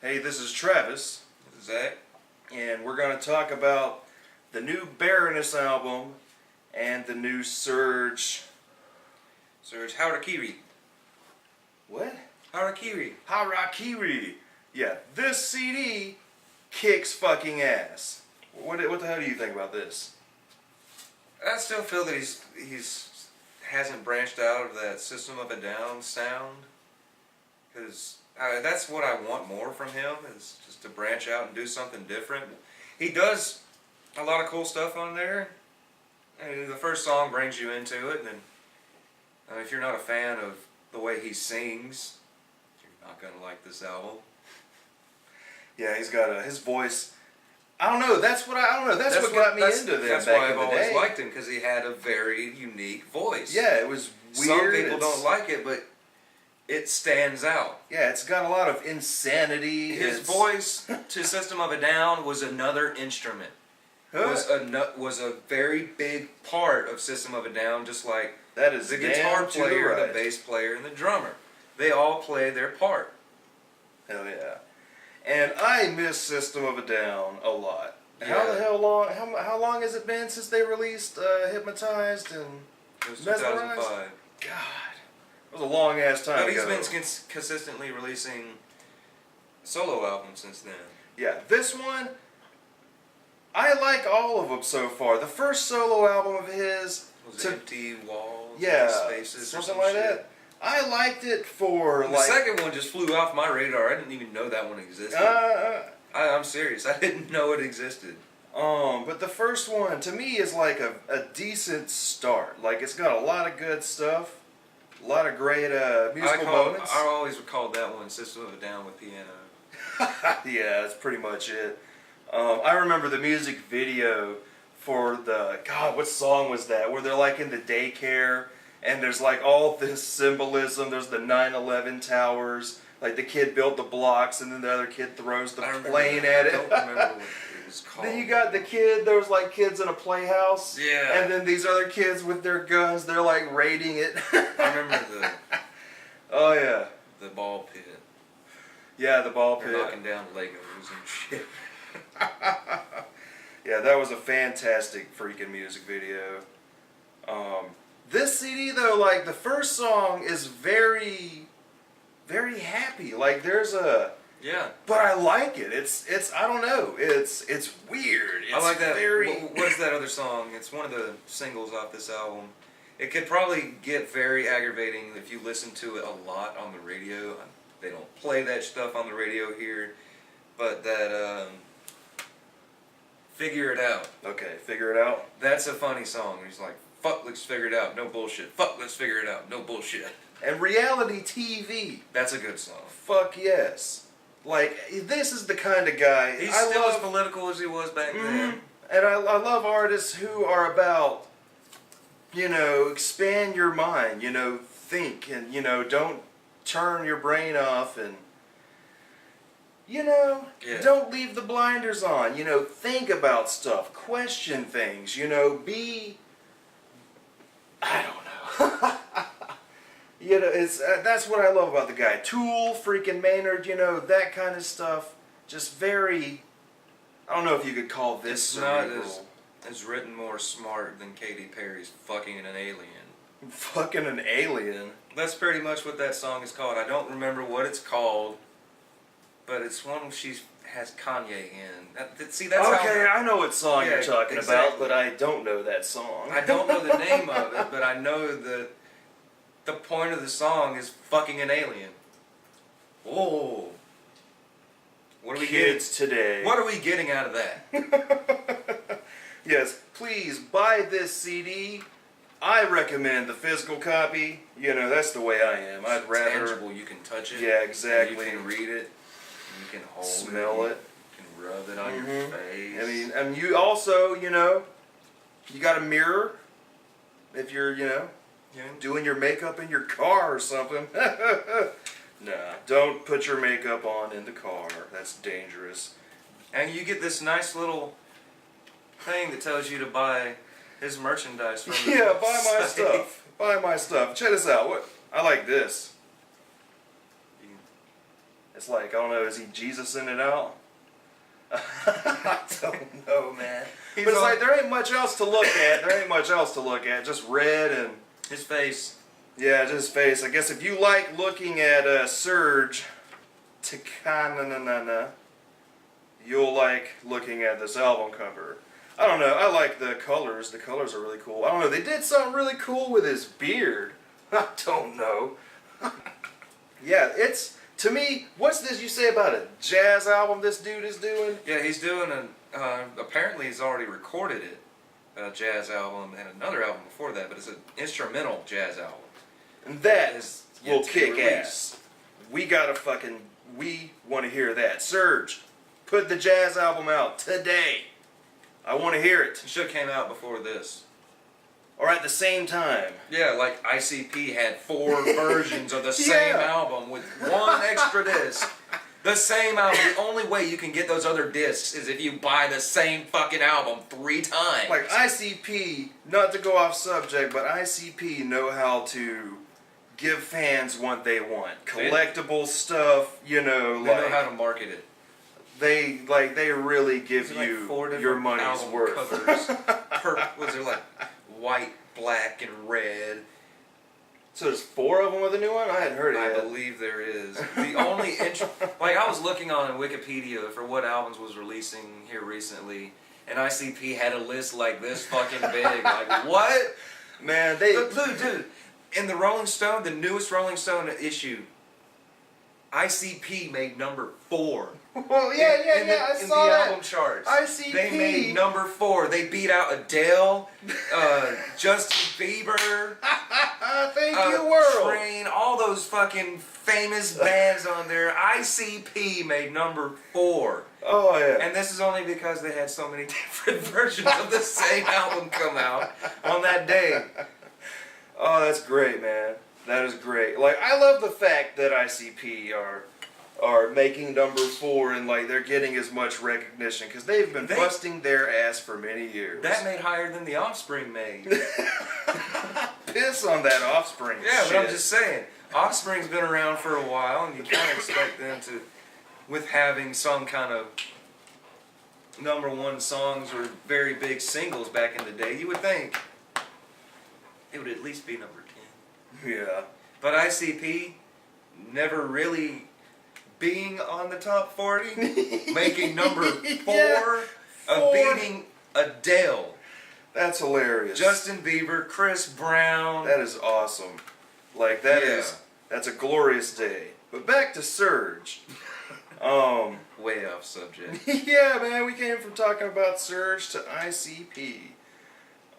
Hey, this is Travis. This is Zach. And we're going to talk about the new Baroness album and the new Serj. Harakiri. What? Harakiri. Harakiri. Yeah, this CD kicks fucking ass. What the hell do you think about this? I still feel that he's hasn't branched out of that System of a Down sound, because that's what I want more from him, is just to branch out and do something different. He does a lot of cool stuff on there, and the first song brings you into it, and then if you're not a fan of the way he sings, you're not gonna like this album. Yeah, he's got his voice. I don't know. That's what what got me into them. That's back why in I've the always day. liked him, because he had a very unique voice. Yeah, it was weird. Some people don't like it, but it stands out. Yeah, it's got a lot of insanity. His voice to System of a Down was another instrument. Was a very big part of System of a Down, just like that is the guitar player, right. the bass player, and the drummer. They all play their part. Hell yeah. And I miss System of a Down a lot. Yeah. How long has it been since they released Hypnotized and It was Mesmerized? 2005. God, it was a long ass time But he's ago. been consistently releasing solo albums since then. Yeah, this one, I like all of them so far. The first solo album of his, Was it Empty Walls? yeah, Spaces, something or some like shit? that. I liked it for The second one just flew off my radar. I didn't even know that one existed. I'm serious. I didn't know it existed. But the first one to me is like a decent start. Like, it's got a lot of good stuff, a lot of great musical moments. I always called that one System of a Down with piano. Yeah, that's pretty much it. I remember the music video for God, what song was that? Where they're like in the daycare and there's like all this symbolism. There's the 9/11 towers. Like the kid built the blocks and then the other kid throws the plane at it. I don't remember what it was called. Then you got the kid, there was like kids in a playhouse. Yeah. And then these other kids with their guns, they're like raiding it. I remember Oh yeah. the ball pit. Yeah, the ball pit. They're knocking down Legos and shit. Yeah, that was a fantastic freaking music video. This CD though, like the first song is very, very happy. Like there's Yeah. but I like it. It's I don't know. It's weird. It's I like that. Very... What's that other song? It's one of the singles off this album. It could probably get very aggravating if you listen to it a lot on the radio. They don't play that stuff on the radio here, but that Figure It Out. Okay, Figure It Out. That's a funny song. He's like, fuck, let's figure it out. No bullshit. Fuck, let's figure it out. No bullshit. And reality TV. That's a good song. Fuck yes. Like, this is the kind of guy... He's still as political as he was back then. And I love artists who are about, expand your mind, think, and, don't turn your brain off, and, don't leave the blinders on, think about stuff, question things, be... I don't know. It's that's what I love about the guy. Tool, freaking Maynard, that kind of stuff. Just very. I don't know if you could call this. It's not as written more smart than Katy Perry's "Fucking an Alien." Fucking an alien. That's pretty much what that song is called. I don't remember what it's called, but it's one she has Kanye in. See, that's okay. I know what song you're talking exactly. about, but I don't know that song. I don't know the name of it, but I know that the point of the song is fucking an alien. Oh. What are we Kids today. What are we getting out of that? Yes, please buy this CD. I recommend the physical copy. That's the way I am. I'd rather... tangible. You can touch it. Yeah, exactly. You can read it. You can hold Smell it. You can rub it on your face. And you also, you got a mirror. If you're, doing your makeup in your car or something. Nah, don't put your makeup on in the car. That's dangerous. And you get this nice little thing that tells you to buy his merchandise from the Yeah, buy my stuff. Buy my stuff. Check this out. I like this. It's like, I don't know, is he Jesus-ing it out? I don't know, man. But it's like, there ain't much else to look at. There ain't much else to look at. Just red and... his face. Yeah, just his face. I guess if you like looking at Serj Tankian, you'll like looking at this album cover. I don't know. I like the colors. The colors are really cool. I don't know. They did something really cool with his beard. I don't know. Yeah, it's... To me, what's this you say about a jazz album this dude is doing? Yeah, he's doing apparently he's already recorded it, a jazz album, and another album before that, but it's an instrumental jazz album. And that is will yet to be kick released. ass. We want to hear that. Serj, put the jazz album out today. I want to hear it. It should have came out before this. Or at the same time. Yeah, like ICP had 4 versions of the same album with 1 extra disc. The same album. The only way you can get those other discs is if you buy the same fucking album 3 times. Like ICP, not to go off subject, but ICP know how to give fans what they want. Collectible stuff, you know, they know how to market it. They really give you 4 different your money's album worth. Covers. Was it like white, black, and red? So there's 4 of them with a new one? I hadn't heard it I yet. believe there is. The only like I was looking on Wikipedia for what albums was releasing here recently, and ICP had a list like this fucking big. Like what? Man, Dude, in the Rolling Stone, the newest Rolling Stone issue, ICP made number 4. Well, I in saw the that. album charts. ICP. They made number 4. They beat out Adele, Justin Bieber, Thank you, world. Train, all those fucking famous bands on there. ICP made number 4. Oh yeah. And this is only because they had so many different versions of the same album come out on that day. Oh, that's great, man. That is great. Like, I love the fact that ICP are making number 4 and like they're getting as much recognition because they've been busting their ass for many years. That made higher than the Offspring made. Piss on that Offspring Yeah, shit. but I'm just saying, Offspring's been around for a while, and you kind of expect them to, with having some kind of number 1 songs or very big singles back in the day, you would think it would at least be number 10. Yeah. But ICP never really being on the top 40, making number 4, beating Adele. That's hilarious. Justin Bieber, Chris Brown. That is awesome. Like that's a glorious day. But back to Serj. Way off subject. Yeah, man, we came from talking about Serj to ICP.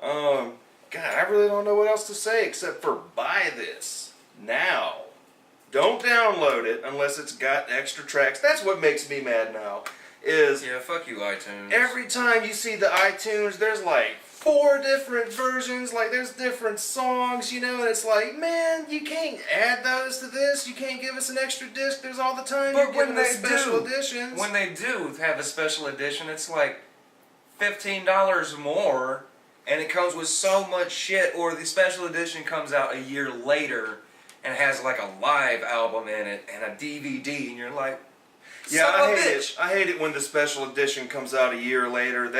God, I really don't know what else to say except for buy this now. Don't download it unless it's got extra tracks. That's what makes me mad now. Is Yeah, fuck you, iTunes. every time you see the iTunes, there's like 4 different versions, like there's different songs, you know, and it's like, man, you can't add those to this, you can't give us an extra disc, there's all the time But you're when giving us they special do, editions. when they do have a special edition, it's like $15 more, and it comes with so much shit, or the special edition comes out a year later and has like a live album in it and a DVD, and you're like, Yeah, son I of a hate bitch. it. I hate it when the special edition comes out a year later.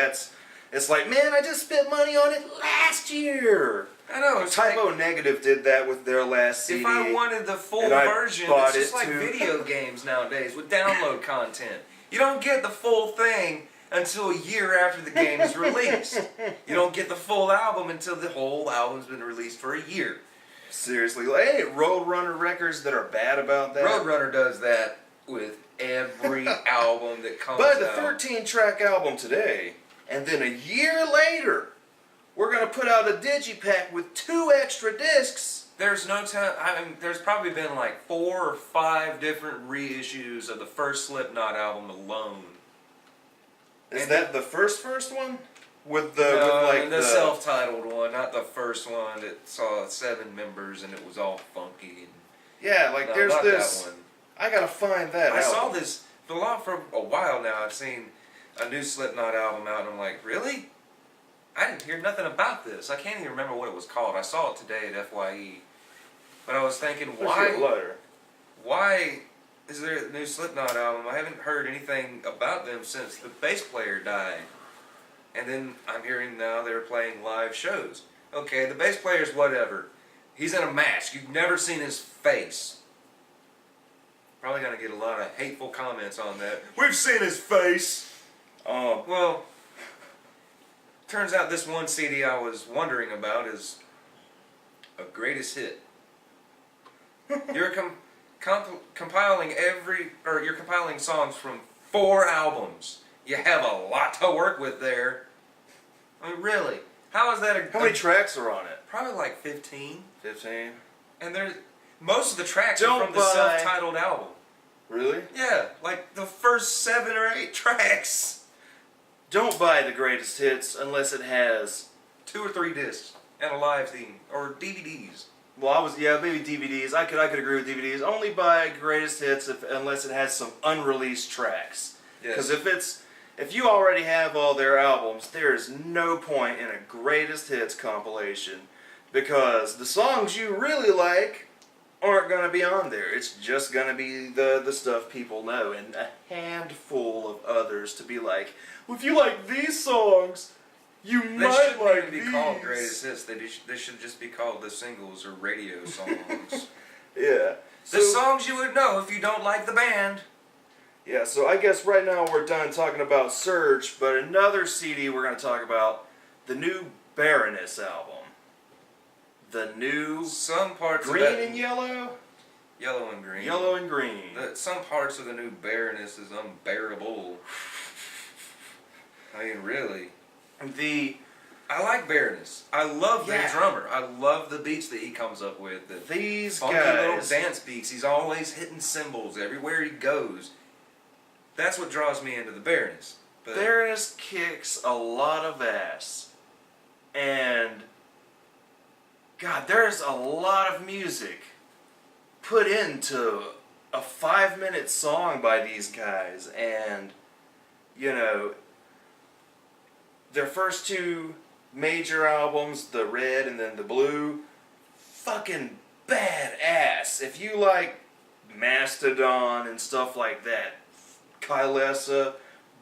It's like, man, I just spent money on it last year. I know, it's Typo like, Negative did that with their last CD. if I wanted the full and I version, bought it's just it like too. video games nowadays with download content. You don't get the full thing until a year after the game is released. You don't get the full album until the whole album's been released for a year. Seriously, like, ain't it Roadrunner records that are bad about that? Roadrunner does that with every album that comes But the out. 13-track album today, and then a year later, we're gonna put out a digipack with 2 extra discs. There's no time. I mean, there's probably been like 4 or 5 different reissues of the first Slipknot album alone. Is that the first one? With the No, with like the self-titled one, not the first one that saw 7 members and it was all funky. And, yeah, like no, there's not this. that one. I gotta find that. I saw album. this for a while now. I've seen a new Slipknot album out, and I'm like, really? I didn't hear nothing about this. I can't even remember what it was called. I saw it today at FYE, but I was thinking, Let's get a why? letter. Why is their new Slipknot album. I haven't heard anything about them since the bass player died. And then I'm hearing now they're playing live shows. Okay, the bass player's whatever. He's in a mask. You've never seen his face. Probably gonna get a lot of hateful comments on that. We've seen his face! Well, turns out this one CD I was wondering about is a greatest hit. You're compiling you're compiling songs from 4 albums. You have a lot to work with there. I mean, really, how is that? How many tracks are on it? Probably like 15. 15. And most of the tracks are from the self-titled album. Really? Yeah, like the first 7 or 8 tracks. Don't buy the greatest hits unless it has 2 or 3 discs and a live theme or DVDs. Well, maybe DVDs. I could agree with DVDs. Only buy greatest hits unless it has some unreleased tracks. Because if you already have all their albums, there is no point in a greatest hits compilation, because the songs you really like aren't going to be on there. It's just going to be the stuff people know, and a handful of others to be like, well, if you like these songs, you might like these. They shouldn't even be called greatest hits. They should just be called the singles or radio songs. Yeah. The songs you would know if you don't like the band. Yeah, so I guess right now we're done talking about Serj, but another CD we're going to talk about, the new Baroness album. The new green and yellow? Yellow and green. Yellow and green. Some parts of the new Baroness is unbearable. I mean, really. I like Baroness. I love their drummer. I love the beats that he comes up with. These funky guys, little dance beats. He's always hitting cymbals everywhere he goes. That's what draws me into the Baroness. Baroness kicks a lot of ass. And God, there's a lot of music put into a 5-minute song by these guys. And, you know, their first 2 major albums, the red and then the blue, fucking badass. If you like Mastodon and stuff like that, Kylesa,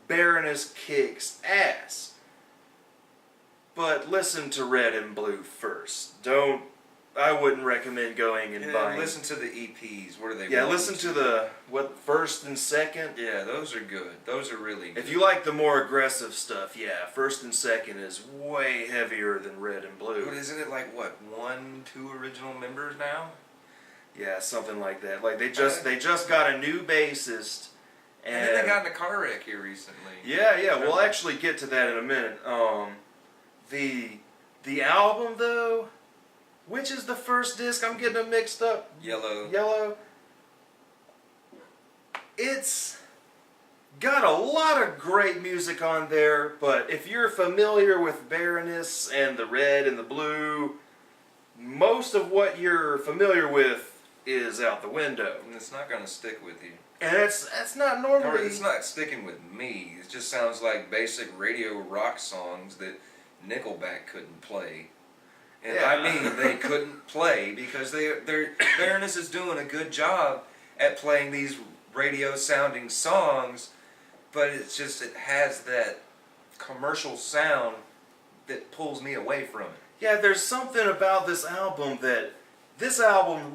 Baroness kicks ass. But listen to Red and Blue first. I wouldn't recommend going and buying. Listen to the EPs. What are they? Yeah, listen to the first and second. Yeah, those are good. Those are really good. If you like the more aggressive stuff, yeah, first and second is way heavier than Red and Blue. But isn't it like 1, 2 original members now? Yeah, something like that. Like they just got a new bassist. And then they got in a car wreck here recently. Yeah, we'll actually get to that in a minute. The album, though, which is the first disc? I'm getting them mixed up. Yellow. It's got a lot of great music on there, but if you're familiar with Baroness and the red and the blue, most of what you're familiar with is out the window. And it's not going to stick with you. And it's not normally... Or it's not sticking with me. It just sounds like basic radio rock songs that Nickelback couldn't play. And yeah. I mean, they couldn't play because Baroness is doing a good job at playing these radio-sounding songs, but it has that commercial sound that pulls me away from it. Yeah, there's something about this album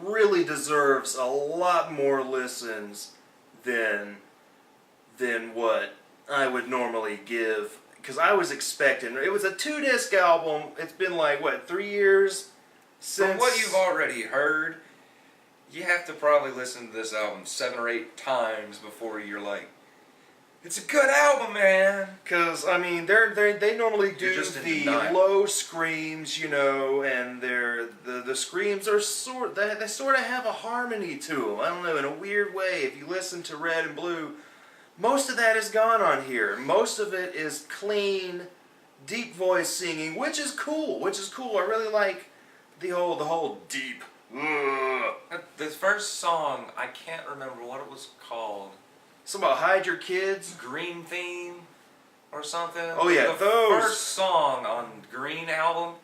really deserves a lot more listens than what I would normally give, because I was expecting, it was a 2-disc album. It's been like, 3 years since... From what you've already heard, you have to probably listen to this album 7 or 8 times before you're like, it's a good album, man. Because, I mean, they normally do the low screams, and the screams are they sort of have a harmony to them. I don't know, in a weird way. If you listen to Red and Blue, most of that is gone on here. Most of it is clean, deep voice singing, which is cool. I really like the whole deep. The first song, I can't remember what it was called. Something about Hide Your Kids? Green Theme or something. Oh yeah, the first song on Green album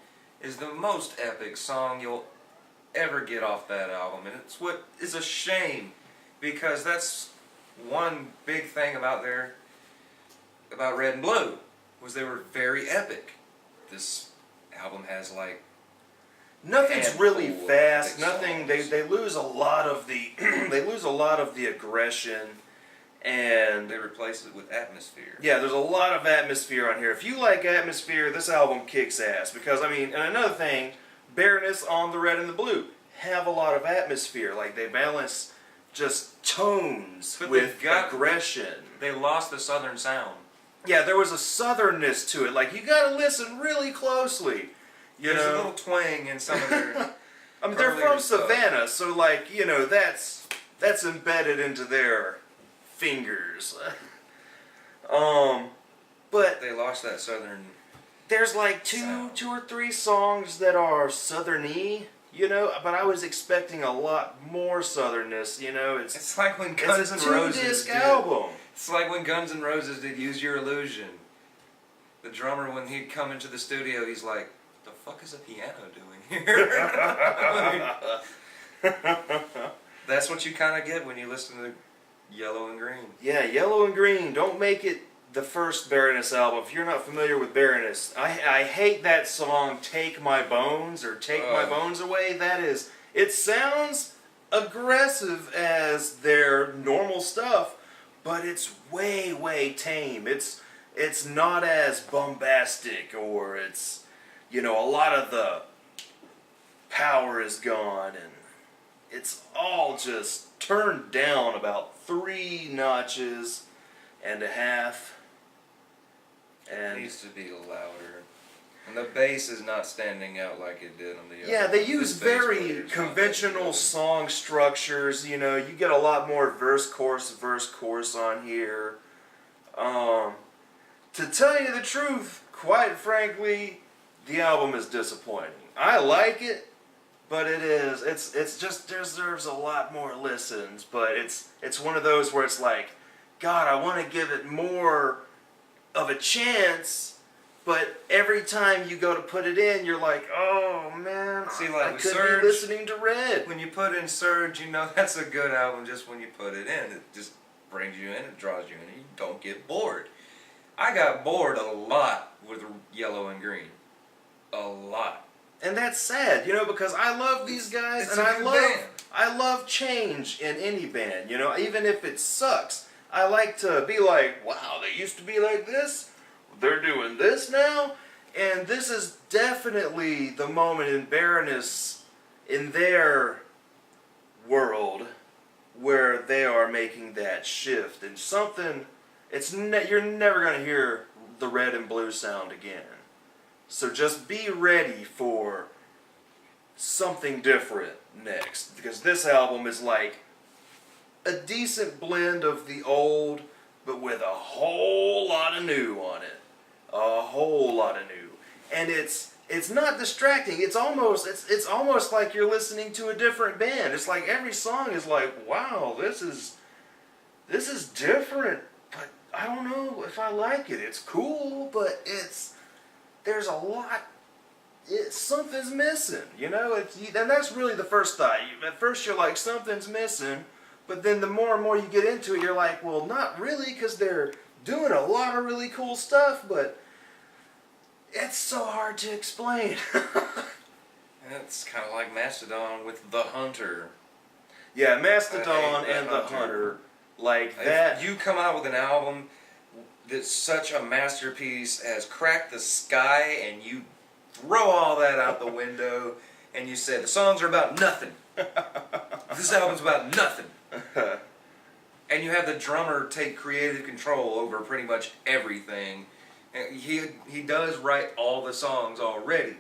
is the most epic song you'll ever get off that album. And it's what is a shame because that's one big thing about Red and Blue, was they were very epic. This album has like nothing's really handful of fast. big Nothing. songs. They lose a lot of the they lose a lot of the aggression, and They replace it with atmosphere. yeah, there's a lot of atmosphere on here. If you like atmosphere, this album kicks ass. Because I mean, and another thing, Baroness on the Red and the Blue have a lot of atmosphere. Like they balance just tones But with they've got- aggression. They lost the southern sound. Yeah, there was a southernness to it. Like you got to listen really closely. You There's a know, little twang in some of their. I mean, they're earlier from stuff. Savannah, so like you know that's embedded into their fingers. But They lost that southern. there's like Sound. two or three songs that are southerny, you know. But I was expecting a lot more southernness, you know. It's like when It's Guns a N' Roses two-disc did. album. It's like when Guns N' Roses did "Use Your Illusion." The drummer, when he'd come into the studio, he's like, "The fuck is a piano doing here?" That's what you kind of get when you listen to Yellow and Green. Yeah, Yellow and Green. Don't make it the first Baroness album. If you're not familiar with Baroness, I hate that song "Take My Bones" or "Take My Bones Away." That is, it sounds aggressive as their normal stuff, but it's way tame. It's not as bombastic, or it's, you know, a lot of the power is gone, and it's all just turned down about 3 notches and a half. It And needs to be louder. And the bass is not standing out like it did on the other yeah, they one. use This bass very player's not that conventional good. song structures. You know, you get a lot more verse, chorus on here. To tell you the truth, quite frankly, the album is disappointing. I like it, but it's just deserves a lot more listens. But it's one of those where it's like, God, I want to give it more of a chance. But every time you go to put it in, you're like, oh man, See, like I with could Serj, be listening to Red. When you put in Serj, you know that's a good album just when you put it in. It just brings you in, it draws you in, and you don't get bored. I got bored a lot with Yellow and Green. A lot. And that's sad, you know, because I love these guys, It's and a I good love band. I love change in any band, you know, even if it sucks. I like to be like, wow, they used to be like this, they're doing this now, and this is definitely the moment in Baroness, in their world, where they are making that shift, and something, you're never going to hear the Red and Blue sound again. So just be ready for something different next, because this album is like a decent blend of the old, but with a whole lot of new on it. A whole lot of new. And it's not distracting. It's almost like you're listening to a different band. It's like every song is like, wow, this is different, but I don't know if I like it. It's cool, but there's a lot. Something's missing, you know. And that's really the first thought. At first, you're like, something's missing, but then the more and more you get into it, you're like, well, not really, because they're doing a lot of really cool stuff, but it's so hard to explain. It's kind of like Mastodon with The Hunter. Yeah, Mastodon I hate and The The Hunter. Hunter, like If that. you come out with an album that's such a masterpiece as Crack the Sky, and you throw all that out the window, and you say the songs are about nothing. This album's about nothing. And you have the drummer take creative control over pretty much everything. And he does write all the songs already,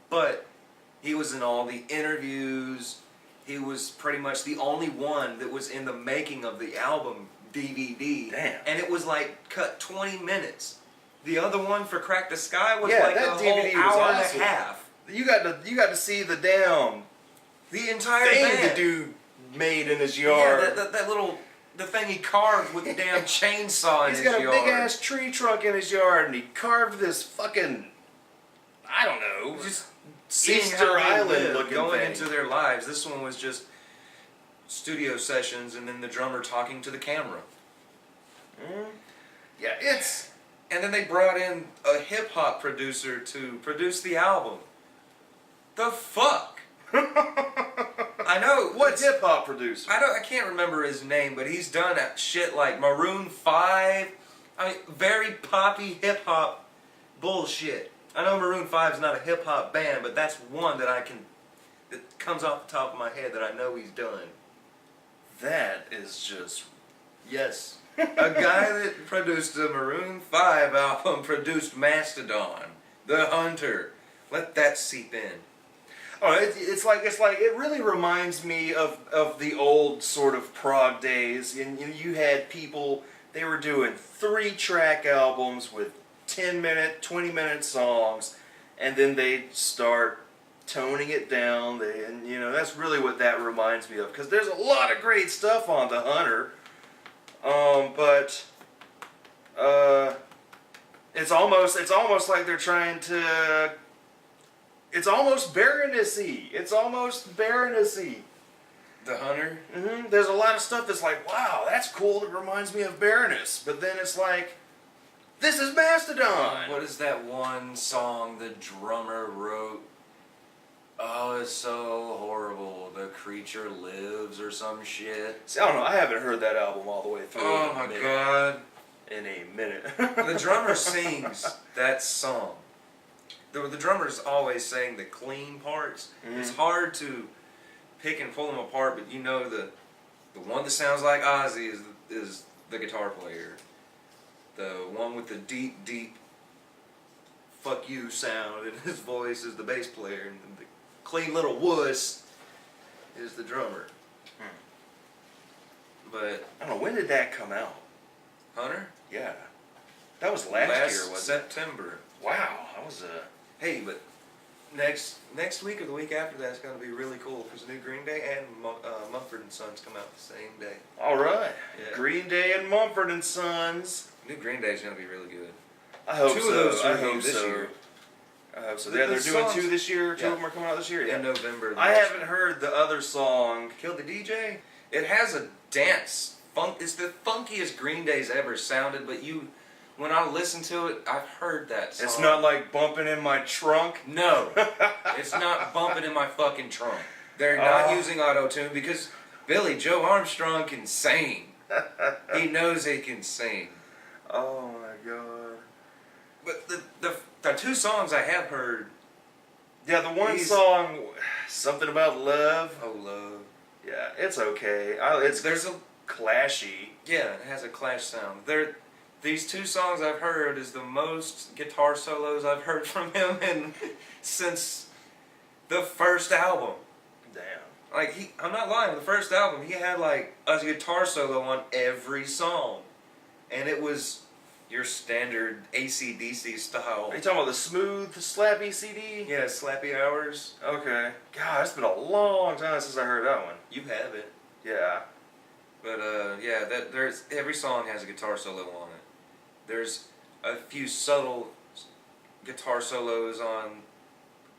but he was in all the interviews. He was pretty much the only one that was in the making of the album DVD. Damn. And it was like cut 20 minutes. The other one for Crack the Sky was Yeah, like that a DVD whole was hour awesome. and a half. You got to see the damn The entire thing band. the dude made in his yard. Yeah, that little the thing he carved with the damn chainsaw in He's his got a yard. big ass tree trunk in his yard, and he carved this fucking, I don't know, Just seeing Easter how they Island live, looking going thing. into their lives. This one was just studio sessions and then the drummer talking to the camera. Yeah, it's... And then they brought in a hip-hop producer to produce the album. The fuck? I know. What hip-hop producer? I can't remember his name, but he's done shit like Maroon 5. I mean, very poppy hip-hop bullshit. I know Maroon 5 is not a hip-hop band, but that's one that that comes off the top of my head that I know he's done. That is just... Yes. A guy that produced the Maroon 5 album produced Mastodon, The Hunter. Let that seep in. Oh, it's like it really reminds me of the old sort of prog days. And you had people, they were doing 3-track albums with 10-minute, 20-minute songs, and then they'd start toning it down. And that's really what that reminds me of, because there's a lot of great stuff on The Hunter. But it's almost like they're trying to. It's almost Baroness-y. It's almost Baroness-y. The Hunter? Mm-hmm. There's a lot of stuff that's like, wow, that's cool. It reminds me of Baroness. But then it's like, this is Mastodon. What is that one song the drummer wrote? Oh, it's so horrible. The Creature Lives or some shit. See, I don't know. I haven't heard that album all the way through. Oh my god. In a minute. The drummer sings that song. The drummer's always saying the clean parts. Mm-hmm. It's hard to pick and pull them apart, but the one that sounds like Ozzy is the guitar player. The one with the deep, deep fuck you sound in his voice is the bass player, and the clean little wuss is the drummer. But I don't know, when did that come out? Hunter? Yeah. That was last year, wasn't September. it? Wow, that was a... Hey, but next week or the week after that is going to be really cool because the new Green Day and Mumford and Sons come out the same day. All right. Yeah. Green Day and Mumford and Sons. New Green Day is going to be really good. I hope Two so. of those I are hope this so. year. I hope so. The Yeah, they're doing songs- 2 this year. 2 Yeah. of them are coming out this year. Yeah. In November. I haven't heard the other song. Kill the DJ. It has a dance funk. It's the funkiest Green Day's ever sounded. But when I listen to it, I've heard that song. It's not like bumping in my trunk. No, it's not bumping in my fucking trunk. They're not using auto-tune because Billy Joe Armstrong can sing. He knows he can sing. Oh my god. But the 2 songs I have heard. Yeah, the one song, something about love. Oh, love. Yeah, it's okay. There's a clashy. Yeah, it has a Clash sound. These 2 songs I've heard is the most guitar solos I've heard from him since the first album. Damn. Like I'm not lying. The first album, he had like a guitar solo on every song, and it was your standard AC/DC style. Are you talking about the smooth, slappy CD? Yeah, Slappy Hours. Okay. God, it's been a long time since I heard that one. You have it. Yeah. But yeah, there's every song has a guitar solo on it. There's a few subtle guitar solos on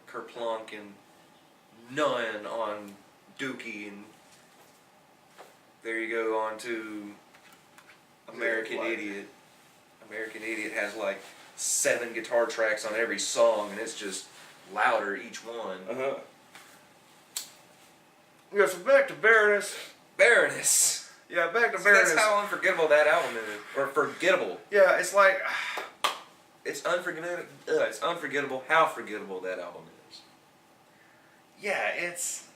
Kerplunk and none on Dookie, and there you go on to American Idiot. American Idiot has like 7 guitar tracks on every song, and it's just louder each one. Uh-huh. Yeah, so back to Baroness. Baroness. Yeah, back to See, Baroness. that's how unforgettable that album is, or forgettable. Yeah, it's like... It's unforgettable. It's unforgettable how forgettable that album is. Yeah, it's...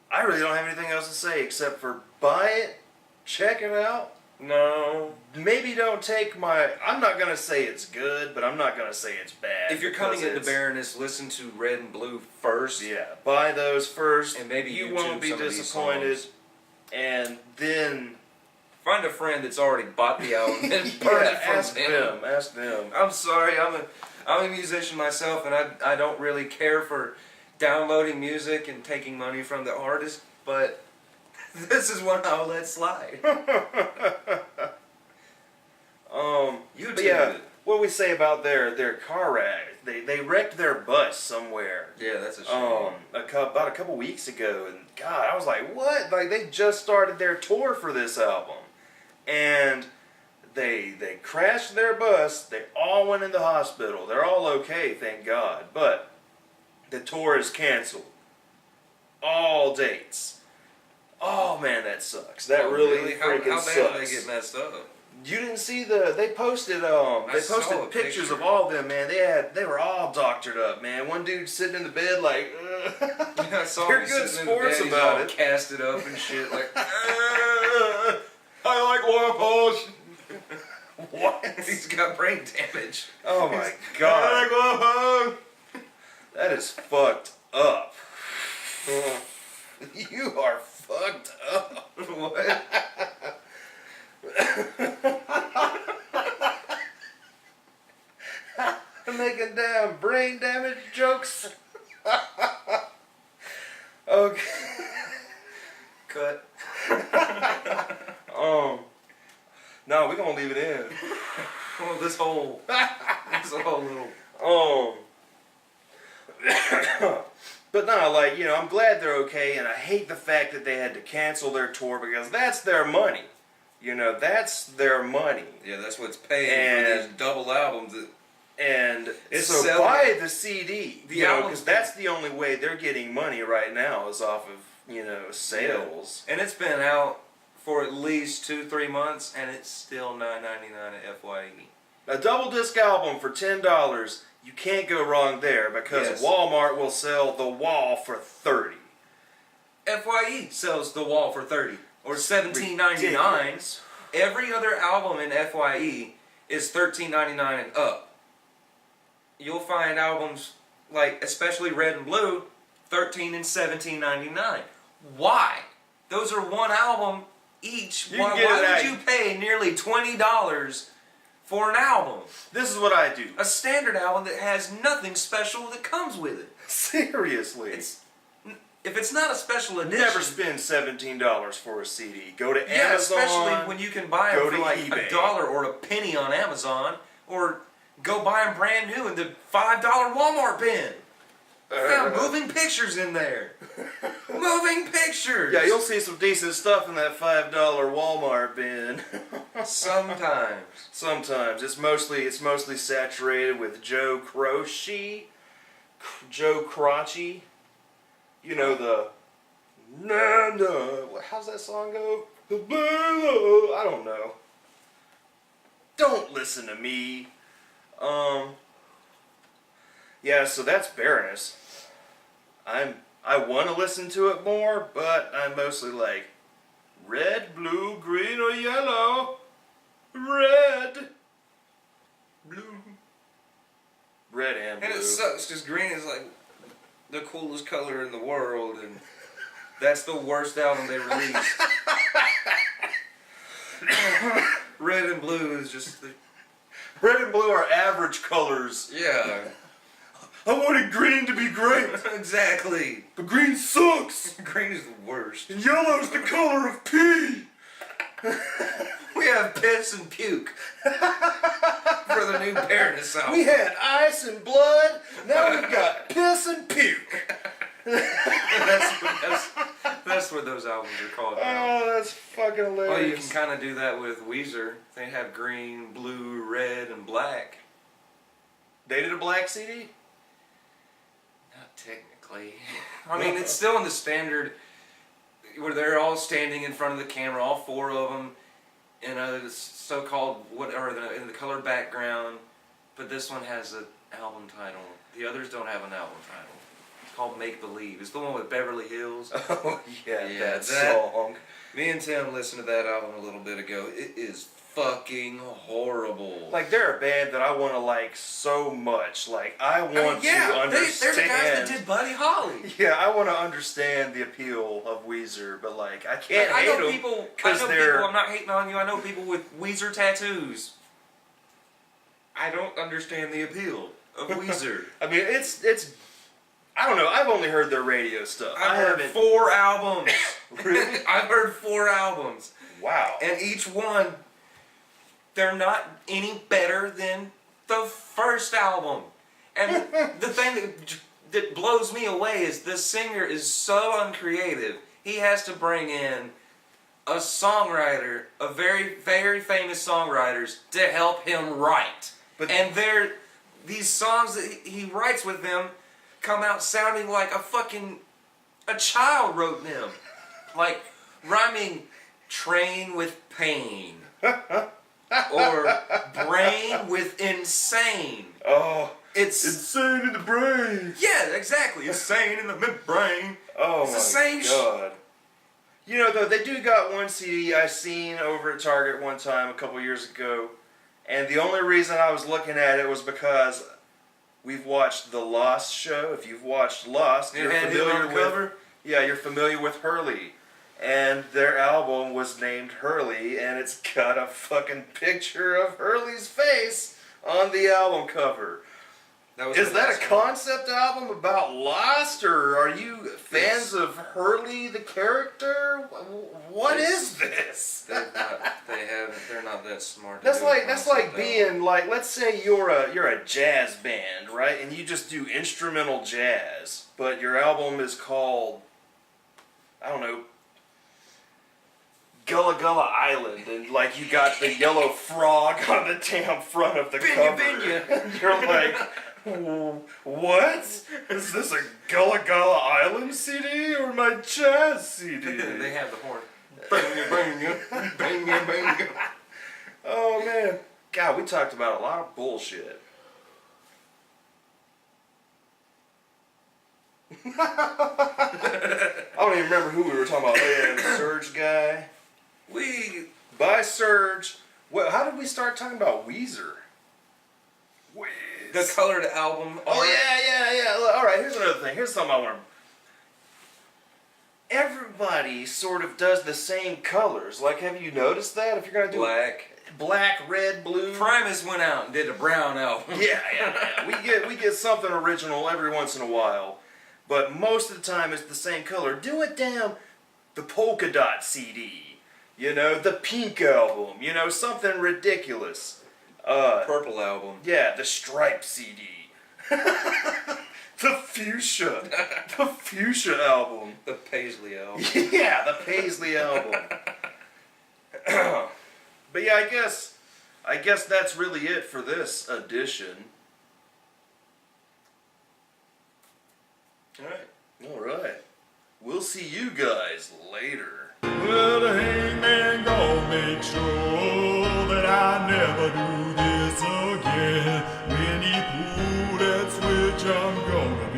I really don't have anything else to say except for buy it, check it out. No. Maybe don't take my... I'm not going to say it's good, but I'm not going to say it's bad. If you're coming because into Baroness, listen to Red and Blue first. Yeah, buy those first. And maybe you YouTube won't be some of these disappointed. songs. And then... Find a friend that's already bought the album and burn it from ask them. Ask them. I'm sorry, I'm a musician myself, and I don't really care for downloading music and taking money from the artist, but this is one I'll let slide. YouTube yeah, it. what do we say about their car wreck? They wrecked their bus somewhere. Yeah, that's a shame. About a couple weeks ago, and God, I was like, what? Like they just started their tour for this album, and they crashed their bus. They all went in the hospital. They're all okay, thank God. But the tour is canceled. All dates. Oh man, that sucks. That really freaking sucks. How bad did they get messed up? You didn't see they posted pictures of all of them, man. They were all doctored up, man. One dude sitting in the bed like, yeah, I saw they're him good sitting in the sports bed, about he's it. all casted up and shit like, I like waffles. What? He's got brain damage. Oh my God. I like waffles. That is fucked up. You are fucked up. What? I'm making damn brain damage jokes. Okay. Cut. No, we're gonna leave it in. Well, this whole little. But no, like, you know, I'm glad they're okay, and I hate the fact that they had to cancel their tour because that's their money. You know, that's their money. Yeah, that's what's paying for these double albums. And It's so selling. buy the CD, The you know, album's because that's the only way they're getting money right now is off of, you know, sales. Yeah. And it's been out for at least 2-3 months, and it's still $9.99 at FYE. A double disc album for $10, you can't go wrong there because Yes. Walmart will sell The Wall for $30. FYE sells The Wall for $30 or $17.99. Ridiculous. Every other album in FYE is $13.99 and up. You'll find albums like, especially Red and Blue, $13 and $17.99. Why? Those are one album each. You Why can get it would at- you pay nearly $20 for an album? This is what I do. A standard album that has nothing special that comes with it. Seriously. If it's not a special edition, Never spend $17 for a CD. Go to yeah, Amazon. especially when you can buy go them for to like eBay. $1 or a penny on Amazon, or go buy them brand new in the $5 Walmart bin. Found moving pictures in there. Moving pictures. Yeah, you'll see some decent stuff in that $5 Walmart bin. Sometimes. Sometimes it's mostly saturated with Joe Croce, Joe Crotchy. You know the how's that song go? I don't know. Don't listen to me. Yeah, so that's Baroness. I want to listen to it more, but I'm mostly like red, blue, green, or yellow. Red, blue, red and blue. And it sucks because green is like the coolest color in the world, and that's the worst album they released. Red and blue is just the... Red and blue are average colors. Yeah. I wanted green to be great, Exactly. but green sucks. Green is the worst. And yellow's the color of pee. We have piss and puke for the new Baroness album. We had ice and blood. Now we've got piss and puke. That's what those albums are called now. Oh, that's fucking hilarious. Well, you can kind of do that with Weezer. They have green, blue, red, and black. They did a black CD? Not technically. I mean, it's still in the standard where they're all standing in front of the camera, all four of them, in a so-called in the color background. But this one has an album title. The others don't have an album title. It's called Make Believe. It's the one with Beverly Hills. Oh yeah, Yeah, that that- song. Me and Tim listened to that album a little bit ago. It is fucking horrible. Like they're a band that I want to like so much. Like I want to understand. They're the guys that did Buddy Holly. Yeah, I want to understand the appeal of Weezer, but like I can't I hate know them people. because they're. I'm not hating on you. I know people with Weezer tattoos. I don't understand the appeal of Weezer. I mean, it's. I don't know. I've only heard their radio stuff. I've heard haven't. 4 albums. Really? I've heard 4 albums, Wow. and each one, they're not any better than the first album. And the thing that blows me away is this singer is so uncreative. He has to bring in a songwriter, a very, very famous songwriters, to help him write. And these songs that he writes with them come out sounding like a child wrote them. Like rhyming train with pain. Or brain with insane. Oh, it's insane in the brain. Yeah, exactly. Insane in the midbrain. Oh it's my the same God. You know, though, they do got one CD I seen over at Target one time a couple years ago, and the only reason I was looking at it was because we've watched the Lost show. If you've watched Lost, you're familiar with. Yeah, you're familiar with Hurley. And their album was named Hurley, and it's got a fucking picture of Hurley's face on the album cover. Is that a concept album about Lost, or are you fans of Hurley the character? What is this? They're not that smart. That's like being like, let's say you're a jazz band, right? And you just do instrumental jazz, but your album is called, I don't know, Gullah Gullah Island, and like you got the yellow frog on the damn front of the cover. Binya. You're like, what? Is this a Gullah Gullah Island CD or my jazz CD? They have the horn. Banya, banya, banya. Oh man, God, we talked about a lot of bullshit. I don't even remember who we were talking about. The Serj guy. By Serj. Well, how did we start talking about Weezer? The colored album. Oh yeah. All right, here's another thing. Here's something I want to. Everybody sort of does the same colors. Like, have you noticed that? If you're gonna do black, red, blue. Primus went out and did a brown album. Yeah. We get something original every once in a while, but most of the time it's the same color. Do it down the polka dot CD. You know, the pink album. You know, something ridiculous. Purple album. Yeah, the striped CD. The fuchsia. The fuchsia album. The Paisley album. Yeah, the Paisley album. But yeah, I guess that's really it for this edition. All right. We'll see you guys later. Well, the hangman gonna make sure that I never do this again. When he pull that switch, I'm gonna